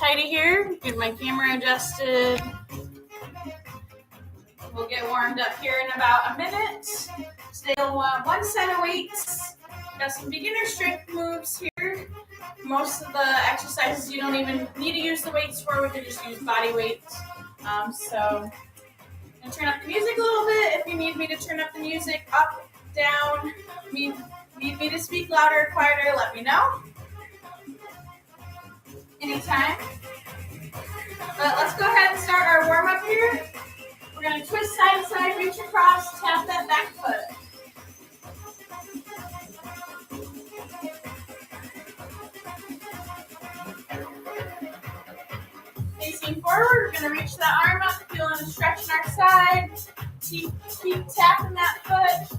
Heidi here. Get my camera adjusted. We'll get warmed up here in about a minute. Still one set of weights. Got some beginner strength moves here. Most of the exercises you don't even need to use the weights for. We can just use body weight. So I'm going to turn up the music a little bit. If you need me to turn up the music up, down, need me to speak louder or quieter, let me know. Anytime. But let's go ahead and start our warm up here. We're going to twist side to side, reach across, tap that back foot. Facing forward, we're going to reach that arm up, feeling a stretch in our side. Keep tapping that foot.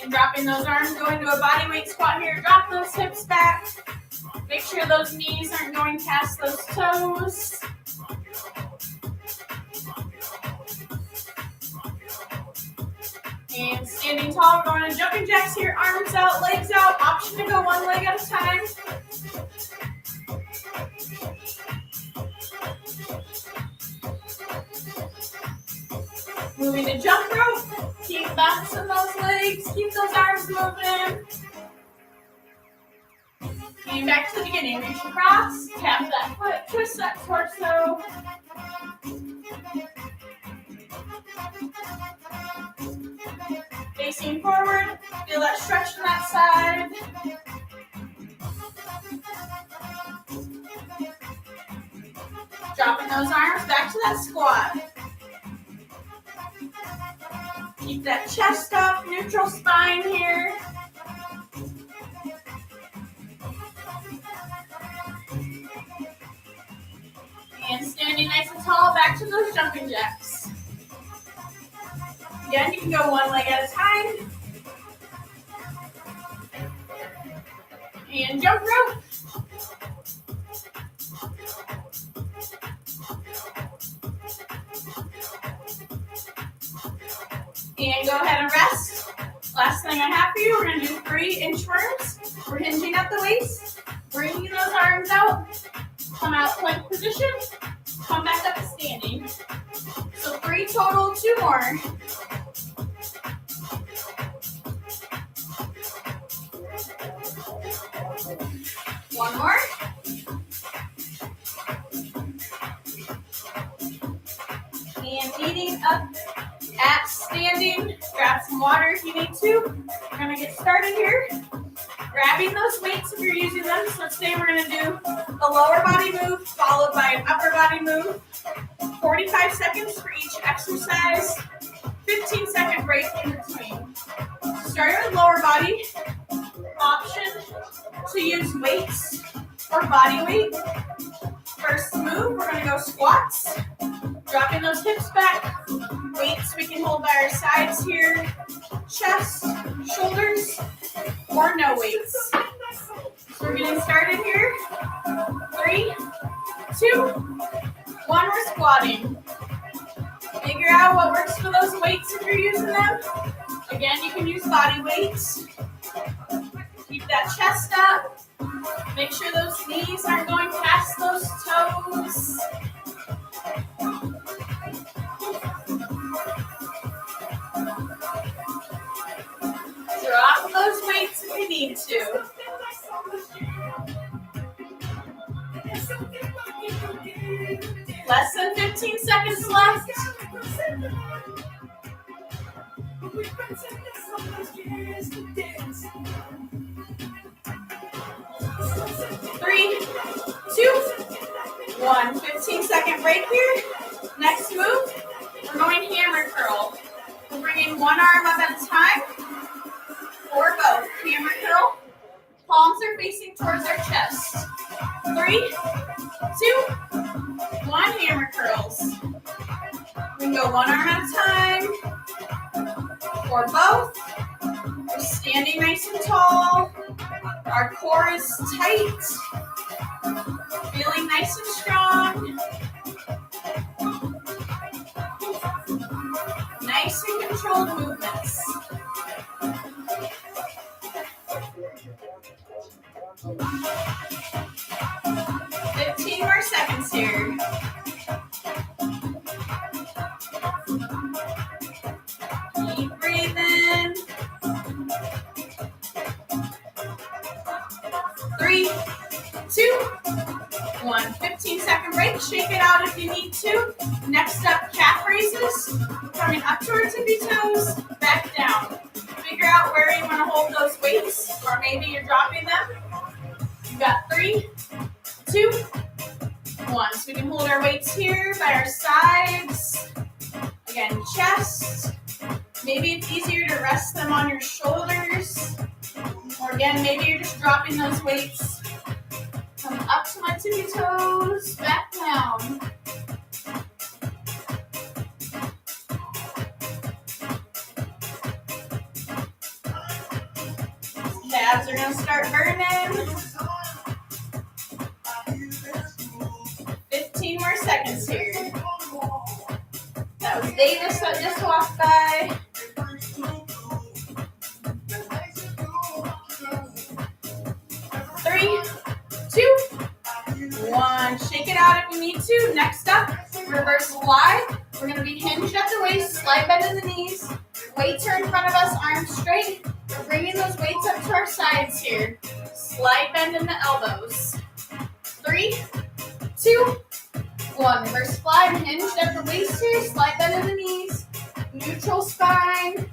And dropping those arms, go into a body weight squat here. Drop those hips back. Make sure those knees aren't going past those toes. And standing tall, we're going to jumping jacks here. Arms out, legs out. Option to go one leg at a time. Moving to jump rope. Keep bouncing those legs. Keep those arms moving. And back to the beginning. Reach across. Tap that foot. Twist that torso. Facing forward. Feel that stretch on that side. Dropping those arms back to that squat. Keep that chest up, neutral spine here. And standing nice and tall, back to those jumping jacks. Again, you can go one leg at a time. And jump rope. And go ahead and rest. Last thing I have for you, we're going to do 3 inchworms. We're hinging at the waist, bringing those arms out, come out plank position, come back up to standing. So 3 total, 2 more. One more. And eating up at standing. Grab some water if you need to. We're going to get started here. Grabbing those weights if you're using them. So today we're going to do a lower body move followed by an upper body move. 45 seconds for each exercise. 15-second break in between. Starting with lower body. Option to use weights or body weight. First move, we're going to go squats. Dropping those hips back. Weights we can hold by our sides here. Chest, shoulders, or no weights. So we're getting started here. 3, 2, 1, we're squatting. Figure out what works for those weights if you're using them. Again, you can use body weights. Keep that chest up. Make sure those knees aren't going past those toes. Drop those weights if you need to. Less than 15 seconds left. 3, 2, 1. 15-second break here. Next move, we're going hammer curl. We're bringing one arm up at a time, or both. Hammer curl. Palms are facing towards our chest. 3, 2, 1. Hammer curls. We can go one arm at a time, or both. We're standing nice and tall. Our core is tight. Feeling nice and strong. Nice and controlled movements. 15 more seconds here. Keep breathing. 3, 2, 1. 15-second break. Shake it out if you need to. Next up, calf raises. Coming up to our tippy toes, back down. Figure out where you want to hold those weights, or maybe you're dropping them. You got 3, 2, 1. So we can hold our weights here by our sides. Again, chest. Maybe it's easier to rest them on your shoulders. Or again, maybe you're just dropping those weights. Come up to my tippy toes, back down. Calves are going to start burning. 15 more seconds here. That was Davis that just walked by. 3, 2, 1. Shake it out if you need to. Next up, reverse fly. We're going to be hinged at the waist, slide bend in the knees. Weights are in front of us, arms straight. We're bringing those weights up to our sides here. Slide bend in the elbows. 3, 2, 1. Reverse fly, hinged at the waist here, slide bend in the knees. Neutral spine.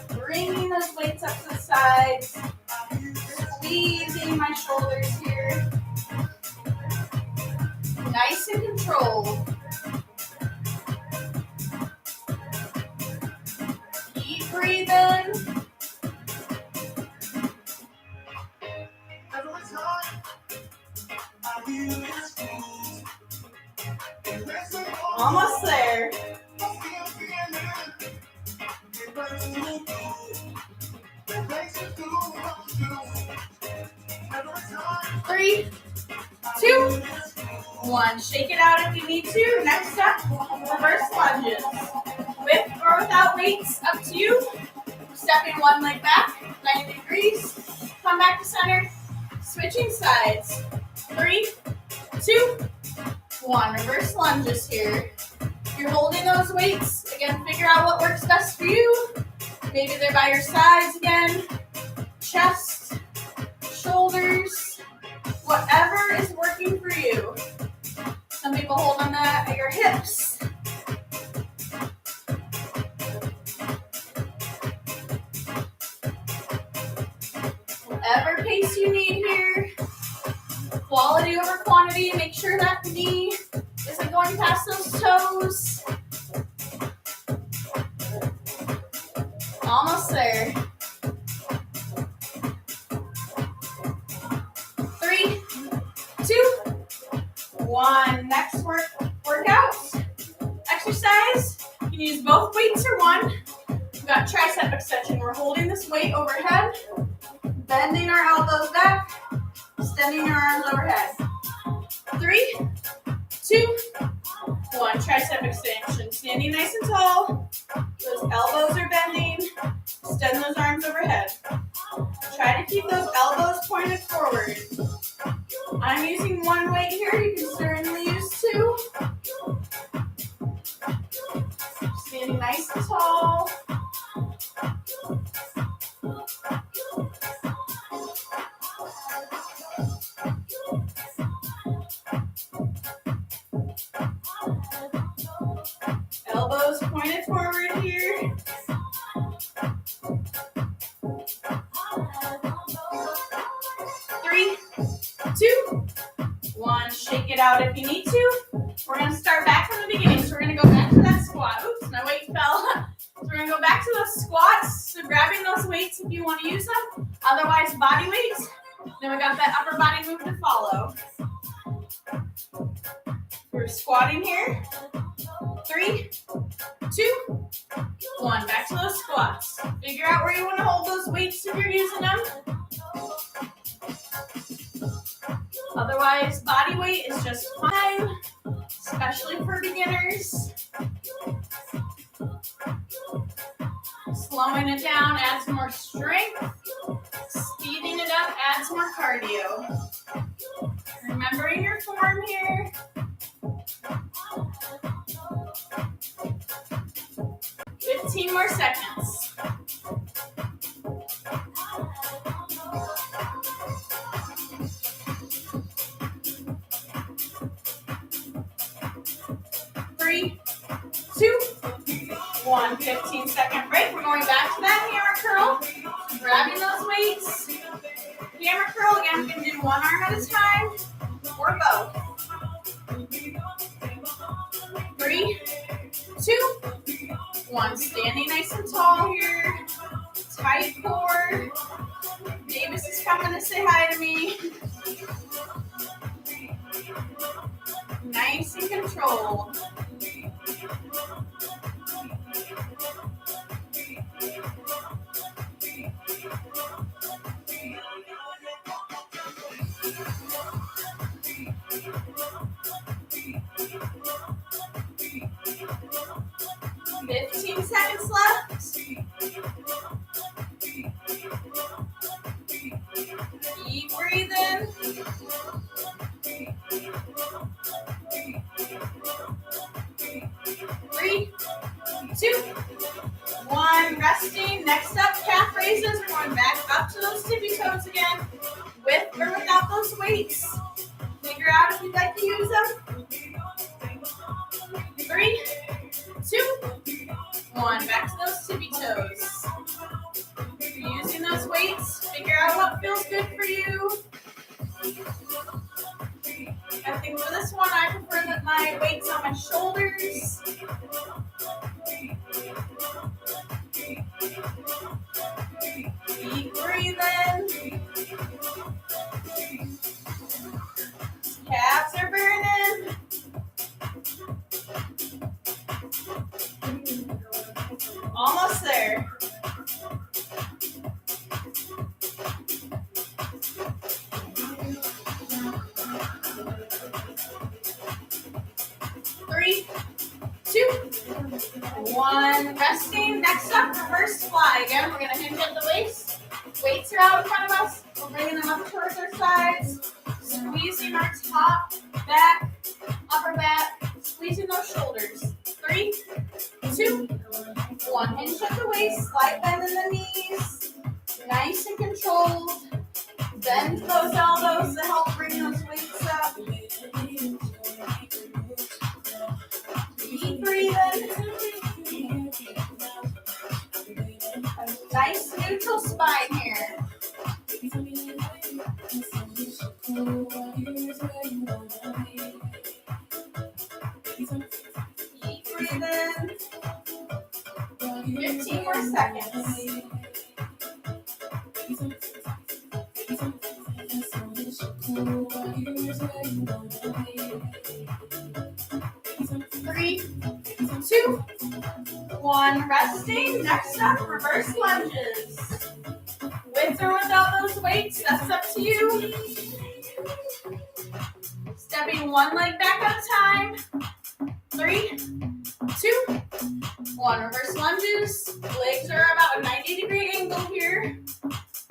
Bringing those weights up to the sides. Squeezing my shoulders here. Nice and controlled. Keep breathing. Almost there. 3, 2, 1. Shake it out if you need to. Next up, reverse lunges. With or without weights, up to you. Stepping one leg back, 90 degrees. Come back to center. Switching sides. 3, 2, 1. Reverse lunges here. You're holding those weights. Again, figure out what works best for you. Maybe they're by your sides again. Chest, shoulders, whatever is working for you. Some people hold on that at your hips. Whatever pace you need here. Quality over quantity. Make sure that the knee isn't going past those toes. Almost there. 3, 2, 1. Next workout. Exercise. You can use both weights or one. We've got tricep extension. We're holding this weight overhead, bending our elbows back, extending our arms overhead. 3, 2, 1. Tricep extension. Standing nice and tall. Those elbows are bending. Extend those arms overhead. Try to keep those elbows pointed forward. I'm using one weight here. You can certainly use two. Standing nice and tall. Elbows pointed forward here. 3, 2, 1. Shake it out if you need to. We're going to start back from the beginning. So we're going to go back to that squat. Oops, my weight fell. So we're going to go back to those squats. So grabbing those weights if you want to use them. Otherwise, body weights. Then we got that upper body move to follow. We're squatting here. 3, 2, 1. Back to those squats. Figure out where you want to hold those weights if you're using them. Otherwise, body weight is just fine, especially for beginners. Slowing it down adds more strength. Speeding it up, add some more cardio. Remembering your form here. 15 more seconds. 3, 2, 1. 15-second break. We're going back to that hammer curl. Grabbing those weights. Hammer curl again. We can do one arm at a time or both. 3, 2, 1. Standing nice and tall here. Tight core. Davis is coming to say hi to me. Nice and controlled. Fifteen seconds left. Keep breathing. 3, 2, 1. Resting. Next up, calf raises. We're going back up to those tippy toes again, with or without those weights. Figure out if you'd like to use them. 3, 2, 1. Back to those tippy toes. If you're using those weights, figure out what feels good for you. I think for this one, I prefer that my weight's on my shoulders. Keep breathing. Calves are burning. Almost there. 3, 2, 1. Resting. Next up, reverse fly. Again, we're going to hinge at the waist. Weights are out in front of us. We're bringing them up towards our sides. Squeezing our top, back, upper back. Squeezing those shoulders. 3, 2, 1. Hinge at the waist. Slight bend in the knees. Nice and controlled. Bend those elbows to help bring those weights up. Keep breathing. A nice neutral spine here. Keep breathing. 15 more seconds. 3, 2, 1. Resting. Next up, reverse lunges. With or without those weights, that's up to you. Stepping one leg back at a time. 3, 2, 1. Reverse lunges. Legs are about a 90-degree angle here.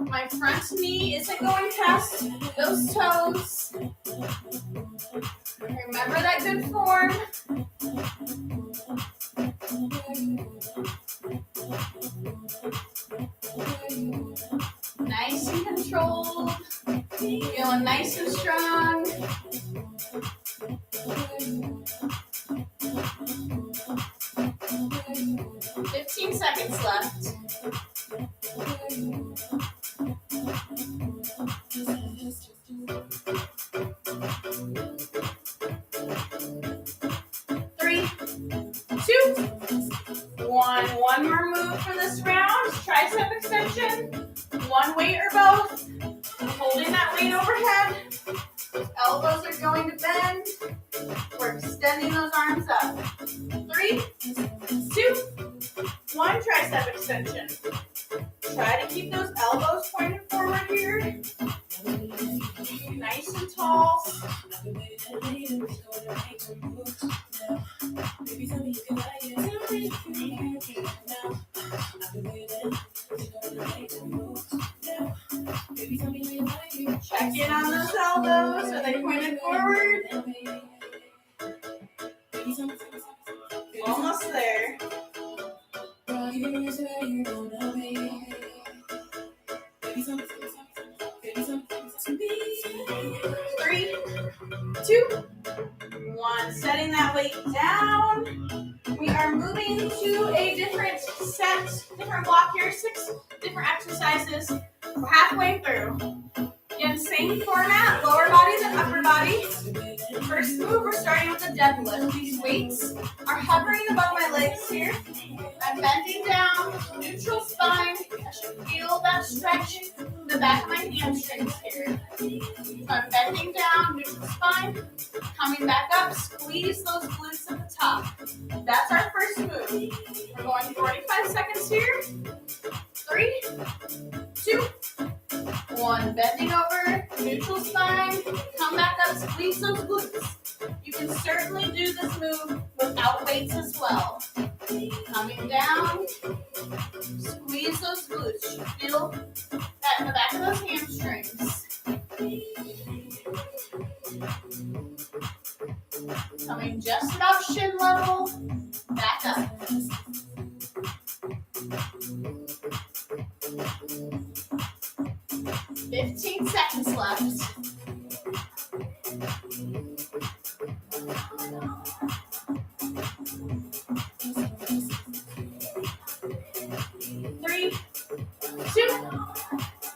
My front knee isn't going past those toes. Remember that good form. Nice and controlled. Feeling nice and strong. Fifteen seconds left. 3, 2, 1. One more move for this round. Tricep extension. One weight or both. Holding that weight overhead. Elbows are going to bend. We're extending those arms up. 3, 2, 1. Tricep extension. Try to keep those elbows pointed forward here. Nice and tall. in on those elbows. Are they pointed forward? Almost there. 3, 2, 1. Setting that weight down. We are moving to a different block here. 6 different exercises. We're halfway through. Again, same format, lower body than upper body. First move, we're starting with the deadlift. These weights are hovering above my legs here. I'm bending down, neutral spine. I should feel that stretch in the back of my hamstrings here. So I'm bending down, neutral spine, coming back up, squeeze those glutes at the top. That's our first move. We're going 45 seconds here. 3, 2, 1. Bending over, neutral spine, come back up, squeeze those glutes. You can certainly do this move without weights as well. Coming down, squeeze those glutes. You feel that in the back of those hamstrings. Coming just about shin level, back up. "15 seconds left. 3, 2,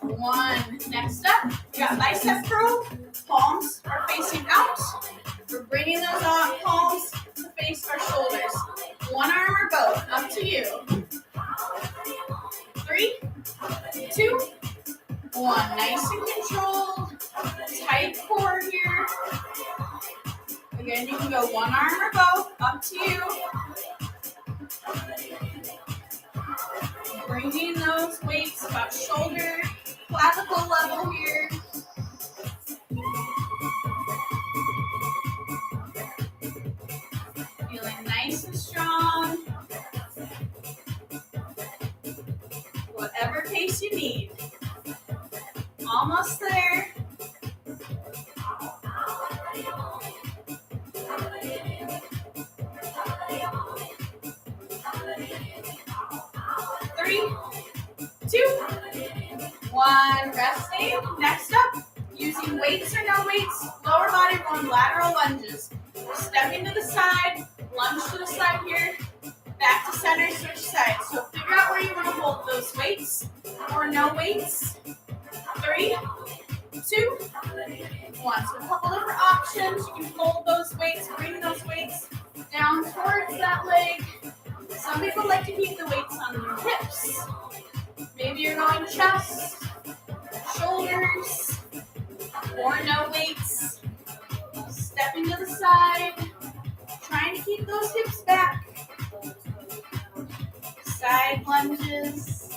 1. Next up, we got bicep curl. Palms are facing out. We're bringing those palms to face our shoulders. One arm or both, up to you. 3, 2, 1. Nice and controlled. Tight core here. Again, you can go one arm or both, up to you. Bringing those weights about shoulder, clavicle level here. Feeling nice and strong. Whatever pace you need. Almost there. 3, 2, 1. Resting. Next up, using weights or no weights, lower body going lateral lunges. Stepping to the side, lunge to the side here, back to center, switch sides. So figure out where you want to hold those weights or no weights. 3, 2, 1. So a couple different options. You can hold those weights, bring those weights down towards that leg. Some people like to keep the weights on their hips. Maybe you're going chest, shoulders, or no weights. Stepping to the side, trying to keep those hips back. Side lunges.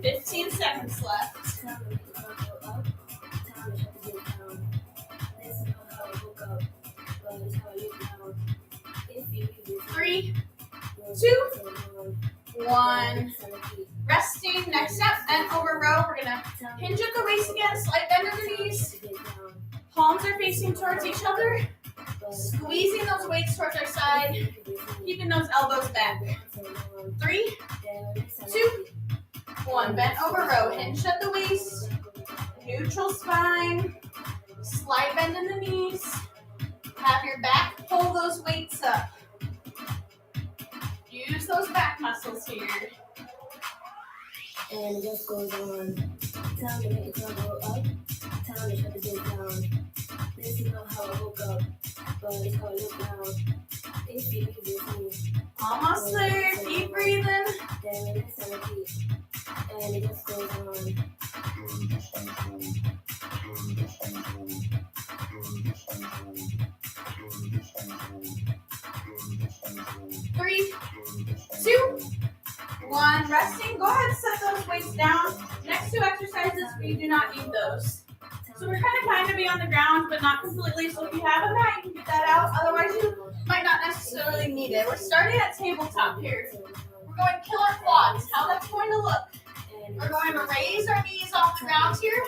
15 seconds left. 3, 2, 1. Resting. Next up, bent over row. We're gonna hinge at the waist again, slight bend of the knees. Palms are facing towards each other. Squeezing those weights towards our side, keeping those elbows back. 3, 2, 1. Bent over row. Hinge at the waist. Neutral spine. Slight bend in the knees. Have your back pull those weights up. Use those back muscles here. And it just goes on. Time to make the club go up. Time to shut the day down. This is not how I woke up, but it's how I look now. If you leave this me. Almost there. Keep breathing. Then the next time I keep. And it just goes on. 3, 2, 1. Resting. Go ahead and set those weights down. Next 2 exercises, we do not need those. So we're kind of be on the ground, but not completely. So if you have a mat, you can get that out. Otherwise, you might not necessarily need it. We're starting at tabletop here. We're going killer quads. How that's going to look We're going to raise our knees off the ground here.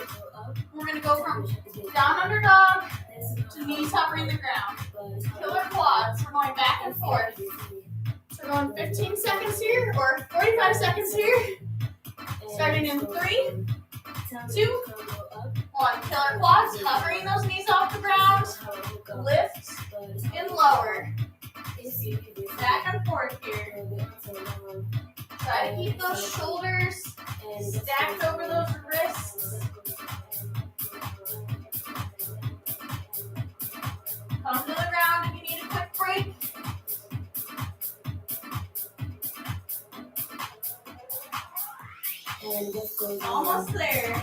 We're going to go from down under dog to knees hovering the ground. Killer quads. We're going back and forth. So we're going 15 seconds here or 45 seconds here. Starting in 3, 2, 1. Killer quads. Hovering those knees off the ground. Lift and lower. Back and forth here. Try to keep those shoulders stacked over those wrists. Come to the ground if you need a quick break. Almost there.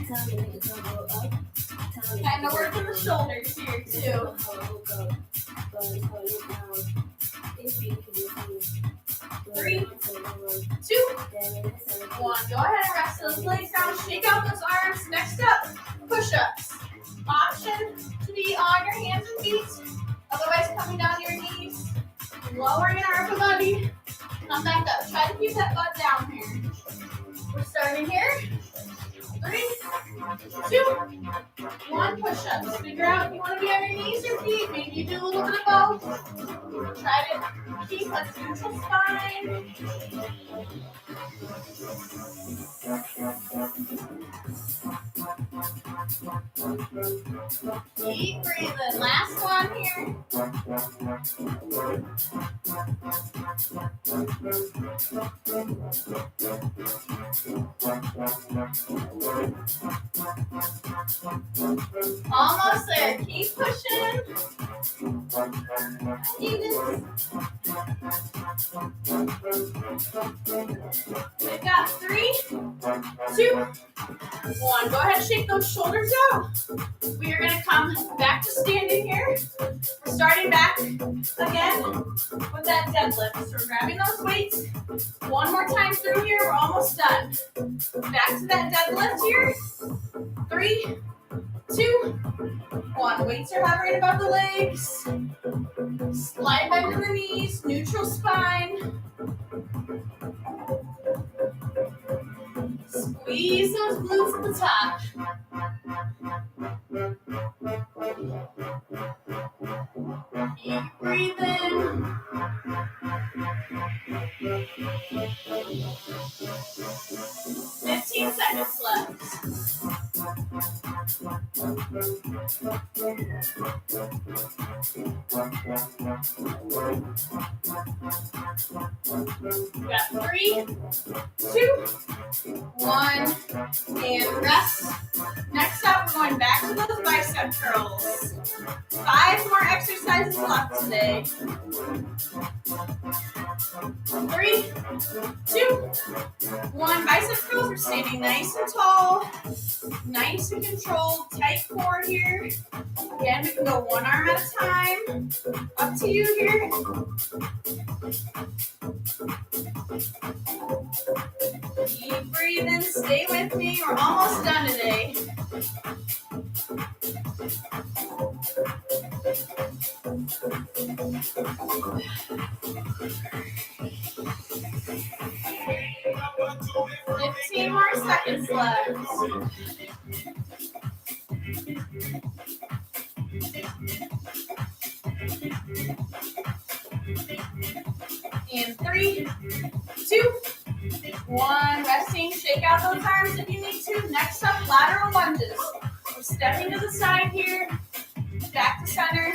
Kind of working the shoulders here too. 3, 2, 1. Go ahead and rest those legs down. Shake out those arms. Next up, push-ups. Option to be on your hands and feet. Otherwise, coming down to your knees. Lowering our upper body. Come back up. Try to keep that butt down here. We're starting here. 3, 2, 1. Push-ups. Figure out if you want to be on your knees or feet. Maybe you do a little bit of both. Try to keep a neutral spine. Keep breathing. Last one here. Almost there. Keep pushing. We've got 3, 2, 1. Go ahead and shake those shoulders out. We are going to come back to standing here. We're starting back again with that deadlift. So we're grabbing those weights. One more time through here. We're almost done. Back to that deadlift here. 3, 2, 1. Weights are hovering above the legs. Slide back to the knees. Neutral spine. Squeeze those glutes at the top. Keep breathing. 15 seconds left. We got 3, 2, 1, and rest. Next up, we're going back to those bicep curls. 5 more exercises left today. 3, 2, 1. Bicep curls. We're standing nice and tall, nice and controlled, tight core here. Again, we can go one arm at a time. Up to you here. Keep breathing. Stay with me. We're almost done today. Fifteen more seconds left. And 3, 2, 1. Resting. Shake out those arms if you need to. Next up, lateral lunges. We're stepping to the side here. Back to center.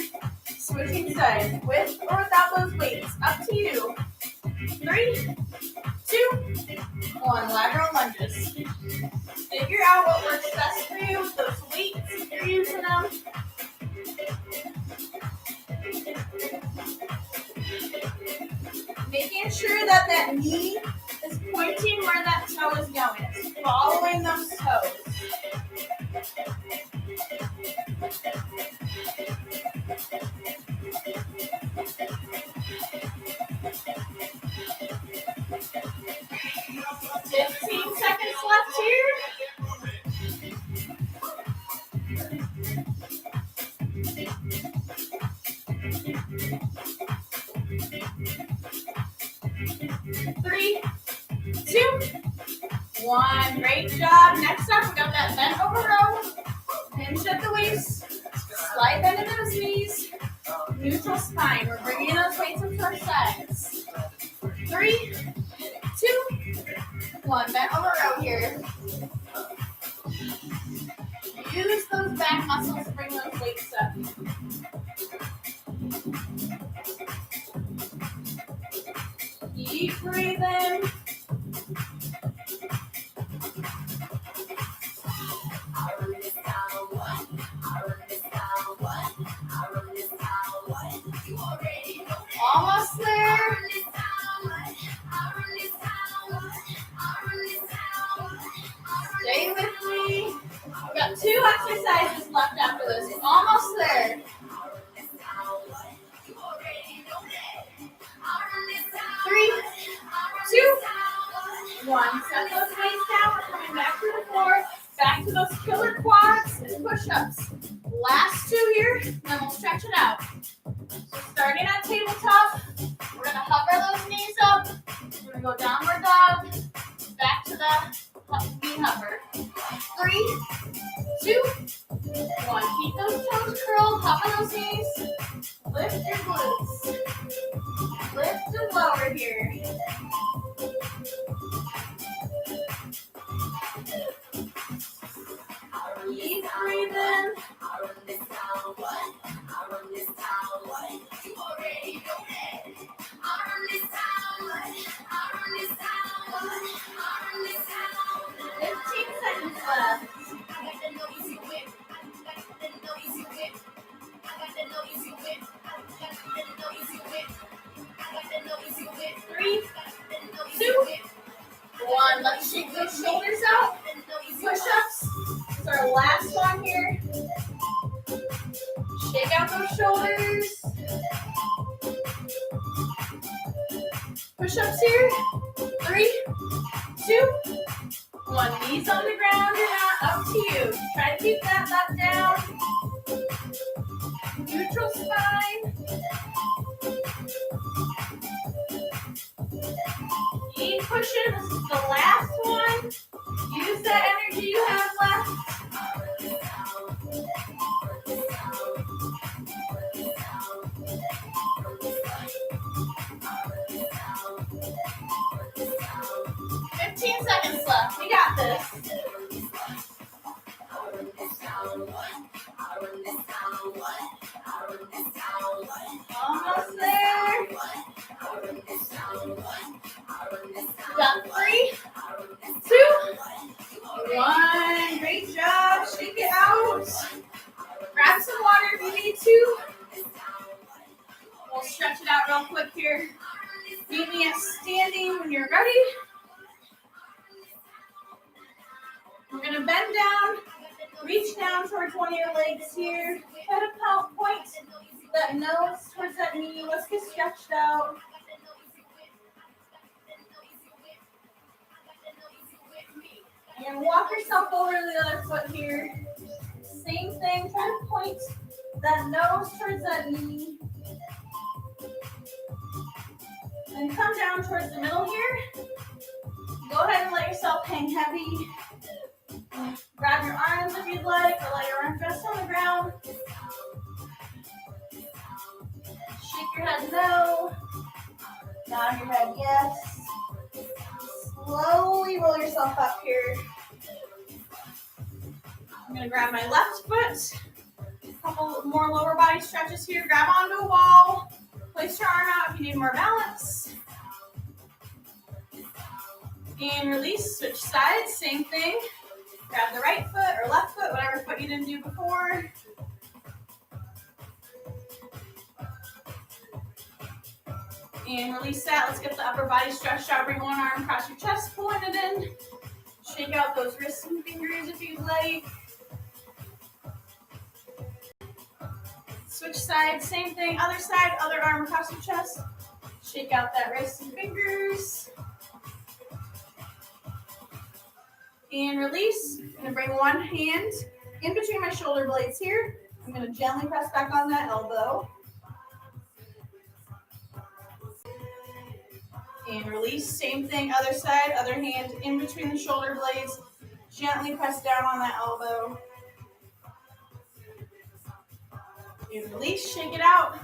Switching sides. With or without those weights. Up to you. 3, 2, 1. Lateral lunges. Figure out what works best for you with those weights if you're using them. Making sure that that knee is pointing where that toe is going. It's following those toes. Left here. Three, to our sides. 3, 2, 1. Bend over row here. Use those back muscles to bring those weights up. Deep breathe in. Almost there. Stay with me. We've got 2 exercises left after this. Almost there. 3, 2, 1. Set those weights down. We're coming back to the floor. Back to those killer quads and push-ups. Last 2 here, then we'll stretch it out. So starting at tabletop, we're going to hover those knees up. We're going to go downward dog. Back to the knee hover. 3, 2, 1. Keep those toes curled. Hover those knees. Lift your glutes. Lift and lower here. Deep breathe in. Left. Three, 2, 1. Let's shake those shoulders out. Push-ups. It's our last one here. Shake out those shoulders. Push-ups here. 3, 2, 1. Knees on the ground or not, up to you. Try to keep that butt down. Neutral spine. Keep pushing. This is the last one. Use that energy you have left. Seconds left. We got this. Almost there. Got 3, 2, 1. Great job. Shake it out. Grab some water if you need to. We'll stretch it out real quick here. Meet me at standing when you're ready. We're going to bend down, reach down towards one of your legs here. Try to point that nose towards that knee. Let's get stretched out. And walk yourself over to the other foot here. Same thing. Try to point that nose towards that knee. And come down towards the middle here. Go ahead and let yourself hang heavy. Grab your arms if you'd like, or let your arms rest on the ground. Shake your head no. Nod your head yes. Slowly roll yourself up here. I'm going to grab my left foot. A couple more lower body stretches here. Grab onto a wall. Place your arm out if you need more balance. And release. Switch sides. Same thing. Grab the right foot or left foot, whatever foot you didn't do before. And release that. Let's get the upper body stretched out. Bring one arm across your chest, pulling it in. Shake out those wrists and fingers if you'd like. Switch sides, same thing. Other side, other arm across your chest. Shake out that wrist and fingers. And release. I'm going to bring one hand in between my shoulder blades here. I'm going to gently press back on that elbow. And release. Same thing, other side, other hand in between the shoulder blades. Gently press down on that elbow. And release. Shake it out.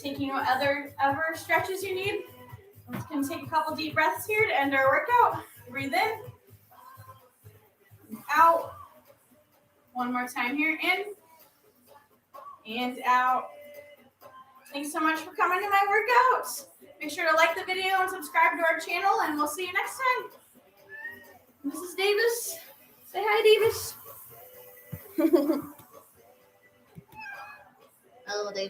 taking other stretches you need. I'm just going to take a couple deep breaths here to end our workout. Breathe in, out. One more time here, in and out. Thanks so much for coming to my workouts. Make sure to like the video and subscribe to our channel, and we'll see you next time. Mrs. Davis, say hi, Davis. Hello, David.